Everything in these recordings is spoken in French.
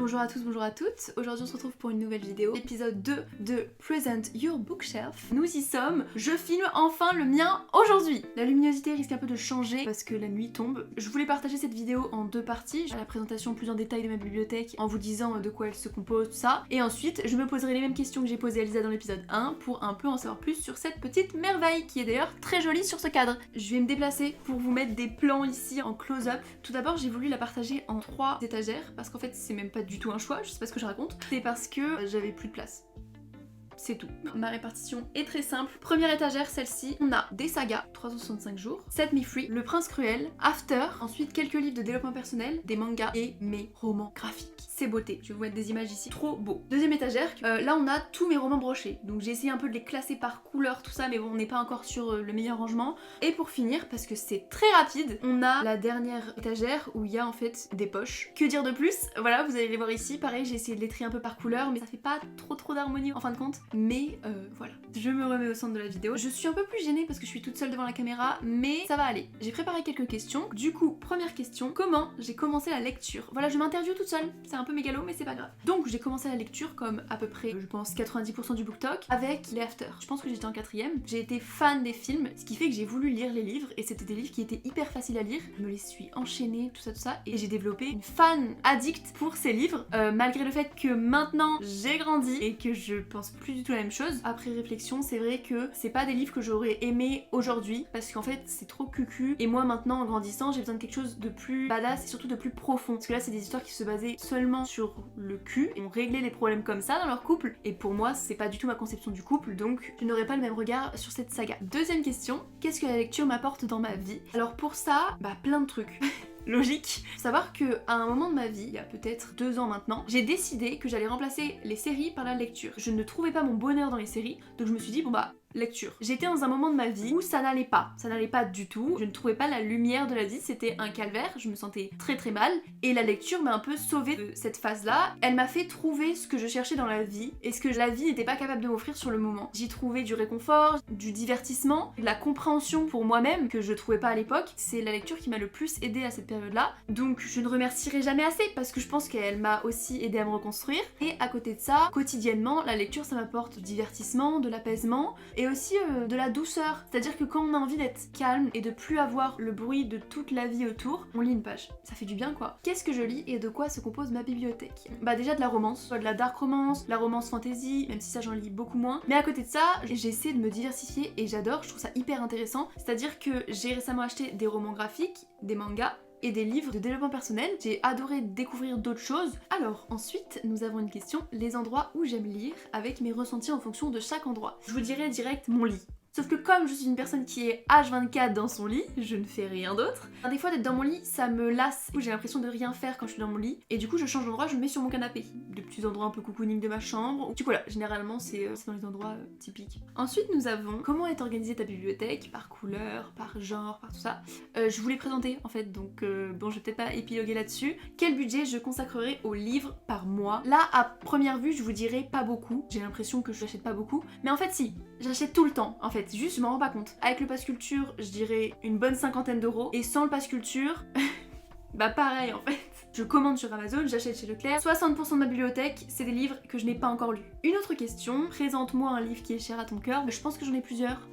Bonjour à tous, bonjour à toutes. Aujourd'hui on se retrouve pour une nouvelle vidéo, épisode 2 de Present Your Bookshelf. Nous y sommes, je filme enfin le mien aujourd'hui. La luminosité risque un peu de changer parce que la nuit tombe. Je voulais partager cette vidéo en deux parties, la présentation plus en détail de ma bibliothèque en vous disant de quoi elle se compose, tout ça. Et ensuite je me poserai les mêmes questions que j'ai posées à Lisa dans l'épisode 1 pour un peu en savoir plus sur cette petite merveille qui est d'ailleurs très jolie sur ce cadre. Je vais me déplacer pour vous mettre des plans ici en close-up. Tout d'abord j'ai voulu la partager en 3 étagères parce qu'en fait c'est même pas du tout un choix, je sais pas ce que je raconte, c'est parce que j'avais plus de place. C'est tout. Ma répartition est très simple. Première étagère, celle-ci, on a des sagas, 365 jours, Set Me Free, Le Prince Cruel, After, ensuite quelques livres de développement personnel, des mangas et mes romans graphiques. C'est beauté, je vais vous mettre des images ici, trop beau. Deuxième étagère, là on a tous mes romans brochés, donc j'ai essayé un peu de les classer par couleur, tout ça, mais bon on n'est pas encore sur le meilleur rangement. Et pour finir, parce que c'est très rapide, on a la dernière étagère où il y a en fait des poches. Que dire de plus? Voilà, vous allez les voir ici, pareil j'ai essayé de les trier un peu par couleur, mais ça fait pas trop d'harmonie en fin de compte. Mais voilà, je me remets au centre de la vidéo. Je suis un peu plus gênée parce que je suis toute seule devant la caméra, mais ça va aller. J'ai préparé quelques questions. Du coup, première question, comment j'ai commencé la lecture? Voilà, je m'interviewe toute seule, c'est un peu mégalo mais c'est pas grave. Donc j'ai commencé la lecture comme à peu près, je pense 90% du BookTok, avec les After. Je pense que j'étais en 4ème. J'ai été fan des films, ce qui fait que j'ai voulu lire les livres, et c'était des livres qui étaient hyper faciles à lire. Je me les suis enchaînés, tout ça, et j'ai développé une fan addict pour ces livres, malgré le fait que maintenant j'ai grandi et que je pense plus du tout la même chose. Après réflexion, c'est vrai que c'est pas des livres que j'aurais aimé aujourd'hui, parce qu'en fait c'est trop cucu, et moi maintenant en grandissant j'ai besoin de quelque chose de plus badass et surtout de plus profond, parce que là c'est des histoires qui se basaient seulement sur le cul, et on réglait les problèmes comme ça dans leur couple, et pour moi c'est pas du tout ma conception du couple, donc je n'aurais pas le même regard sur cette saga. Deuxième question, qu'est-ce que la lecture m'apporte dans ma vie? Alors pour ça, plein de trucs. Logique. Faut savoir que à un moment de ma vie, il y a peut-être 2 ans maintenant, j'ai décidé que j'allais remplacer les séries par la lecture. Je ne trouvais pas mon bonheur dans les séries, donc je me suis dit lecture. J'étais dans un moment de ma vie où ça n'allait pas du tout, je ne trouvais pas la lumière de la vie, c'était un calvaire, je me sentais très mal, et la lecture m'a un peu sauvée de cette phase-là. Elle m'a fait trouver ce que je cherchais dans la vie, et ce que la vie n'était pas capable de m'offrir sur le moment. J'y trouvais du réconfort, du divertissement, de la compréhension pour moi-même, que je trouvais pas à l'époque. C'est la lecture qui m'a le plus aidée à cette période-là, donc je ne remercierai jamais assez, parce que je pense qu'elle m'a aussi aidée à me reconstruire. Et à côté de ça, quotidiennement, la lecture ça m'apporte du divertissement, de l'apaisement, et aussi de la douceur. C'est-à-dire que quand on a envie d'être calme et de plus avoir le bruit de toute la vie autour, on lit une page. Ça fait du bien quoi. Qu'est-ce que je lis et de quoi se compose ma bibliothèque? Déjà de la romance, soit de la dark romance, la romance fantasy, même si ça j'en lis beaucoup moins. Mais à côté de ça, j'essaie de me diversifier et j'adore, je trouve ça hyper intéressant. C'est-à-dire que j'ai récemment acheté des romans graphiques, des mangas, et des livres de développement personnel. J'ai adoré découvrir d'autres choses. Alors ensuite nous avons une question, les endroits où j'aime lire avec mes ressentis en fonction de chaque endroit. Je vous dirais direct mon lit. Sauf que comme je suis une personne qui est H24 dans son lit, je ne fais rien d'autre. Des fois d'être dans mon lit, ça me lasse. J'ai l'impression de rien faire quand je suis dans mon lit. Et du coup je change d'endroit, je me mets sur mon canapé. Des petits endroits un peu cocooning de ma chambre. Du coup là, généralement c'est dans les endroits typiques. Ensuite nous avons comment est organisée ta bibliothèque, par couleur, par genre, par tout ça. Je vous l'ai présenté en fait, donc bon je vais peut-être pas épiloguer là-dessus. Quel budget je consacrerai aux livres par mois? Là à première vue je vous dirais pas beaucoup. J'ai l'impression que je n'achète pas beaucoup. Mais en fait si, j'achète tout le temps en fait. Juste je m'en rends pas compte. Avec le pass culture, je dirais une bonne 50aine d'euros. Et sans le pass culture, pareil en fait. Je commande sur Amazon, j'achète chez Leclerc. 60% de ma bibliothèque, c'est des livres que je n'ai pas encore lus. Une autre question, présente-moi un livre qui est cher à ton cœur. Je pense que j'en ai plusieurs.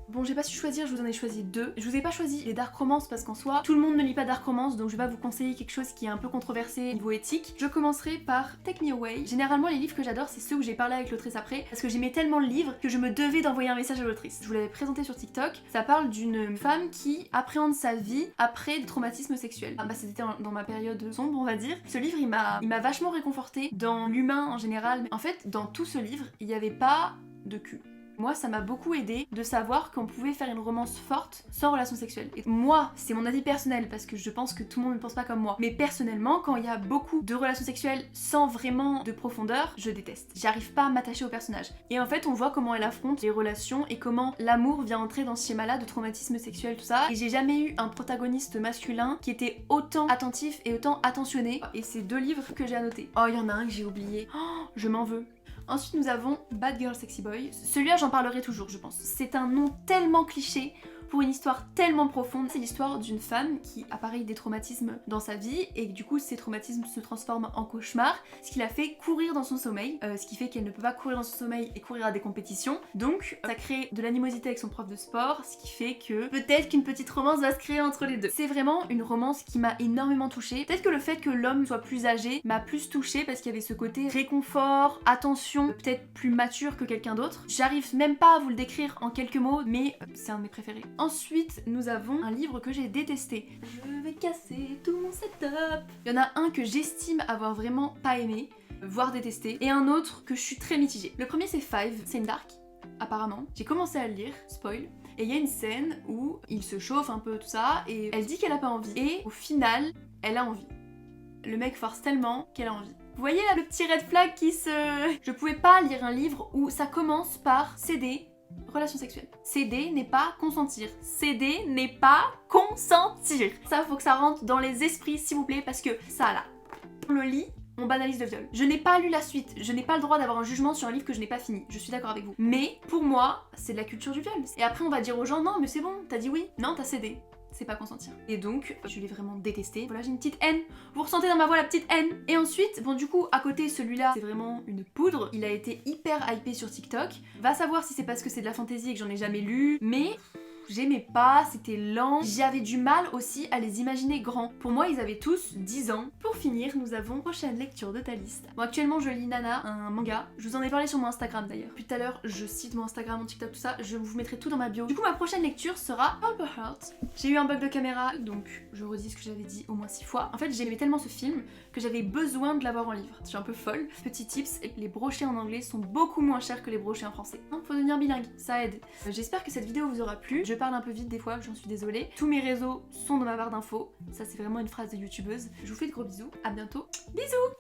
Bon, j'ai pas su choisir, je vous en ai choisi 2. Je vous ai pas choisi les dark romance parce qu'en soi, tout le monde ne lit pas dark romance, donc je vais pas vous conseiller quelque chose qui est un peu controversé niveau éthique. Je commencerai par Take Me Away. Généralement, les livres que j'adore, c'est ceux où j'ai parlé avec l'autrice après, parce que j'aimais tellement le livre que je me devais d'envoyer un message à l'autrice. Je vous l'avais présenté sur TikTok. Ça parle d'une femme qui appréhende sa vie après des traumatismes sexuels. C'était dans ma période sombre, on va dire. Ce livre, il m'a vachement réconfortée dans l'humain en général. Mais en fait, dans tout ce livre, il n'y avait pas de cul. Moi, ça m'a beaucoup aidé de savoir qu'on pouvait faire une romance forte sans relation sexuelle. Et moi, c'est mon avis personnel parce que je pense que tout le monde ne pense pas comme moi. Mais personnellement, quand il y a beaucoup de relations sexuelles sans vraiment de profondeur, je déteste. J'arrive pas à m'attacher au personnage. Et en fait, on voit comment elle affronte les relations et comment l'amour vient entrer dans ce schéma-là de traumatisme sexuel, tout ça. Et j'ai jamais eu un protagoniste masculin qui était autant attentif et autant attentionné. Et c'est 2 livres que j'ai annotés. Oh, il y en a un que j'ai oublié. Oh, je m'en veux. Ensuite nous avons Bad Girl Sexy Boy. Celui-là j'en parlerai toujours je pense. C'est un nom tellement cliché pour une histoire tellement profonde. C'est l'histoire d'une femme qui a pareil des traumatismes dans sa vie et du coup ces traumatismes se transforment en cauchemars, ce qui la fait courir dans son sommeil, ce qui fait qu'elle ne peut pas courir dans son sommeil et courir à des compétitions. Donc ça crée de l'animosité avec son prof de sport, ce qui fait que peut-être qu'une petite romance va se créer entre les deux. C'est vraiment une romance qui m'a énormément touchée. Peut-être que le fait que l'homme soit plus âgé m'a plus touchée parce qu'il y avait ce côté réconfort, attention, peut-être plus mature que quelqu'un d'autre. J'arrive même pas à vous le décrire en quelques mots, mais c'est un de mes préférés. Ensuite, nous avons un livre que j'ai détesté. Je vais casser tout mon setup. Il y en a un que j'estime avoir vraiment pas aimé, voire détesté, et un autre que je suis très mitigée. Le premier c'est Five, c'est une dark, apparemment. J'ai commencé à le lire, spoil. Et il y a une scène où il se chauffe un peu tout ça et elle dit qu'elle a pas envie. Et au final, elle a envie. Le mec force tellement qu'elle a envie. Vous voyez là le petit red flag qui se... Je pouvais pas lire un livre où ça commence par céder, relation sexuelle. Céder n'est pas consentir. Céder n'est pas consentir. Ça, faut que ça rentre dans les esprits s'il vous plaît parce que ça là, on le lit, on banalise le viol. Je n'ai pas lu la suite, je n'ai pas le droit d'avoir un jugement sur un livre que je n'ai pas fini, je suis d'accord avec vous. Mais pour moi, c'est de la culture du viol. Et après on va dire aux gens, non mais c'est bon, t'as dit oui, non t'as cédé. C'est pas consentir. Et donc, je l'ai vraiment détesté. Voilà, j'ai une petite haine. Vous ressentez dans ma voix la petite haine. Et ensuite, bon du coup, à côté, celui-là, c'est vraiment une poudre. Il a été hyper hypé sur TikTok. Va savoir si c'est parce que c'est de la fantaisie et que j'en ai jamais lu, mais... J'aimais pas, c'était lent. J'avais du mal aussi à les imaginer grands. Pour moi, ils avaient tous 10 ans. Pour finir, nous avons prochaine lecture de ta liste. Bon, actuellement, je lis Nana, un manga. Je vous en ai parlé sur mon Instagram d'ailleurs. Puis tout à l'heure, je cite mon Instagram, mon TikTok, tout ça. Je vous mettrai tout dans ma bio. Du coup, ma prochaine lecture sera Purple Heart. J'ai eu un bug de caméra, donc je redis ce que j'avais dit au moins 6 fois. En fait, j'aimais tellement ce film que j'avais besoin de l'avoir en livre. Je suis un peu folle. Petit tips, les brochets en anglais sont beaucoup moins chers que les brochets en français. Donc, faut devenir bilingue, ça aide. J'espère que cette vidéo vous aura plu. Je parle un peu vite des fois, j'en suis désolée. Tous mes réseaux sont dans ma barre d'infos. Ça, c'est vraiment une phrase de youtubeuse. Je vous fais de gros bisous. À bientôt. Bisous!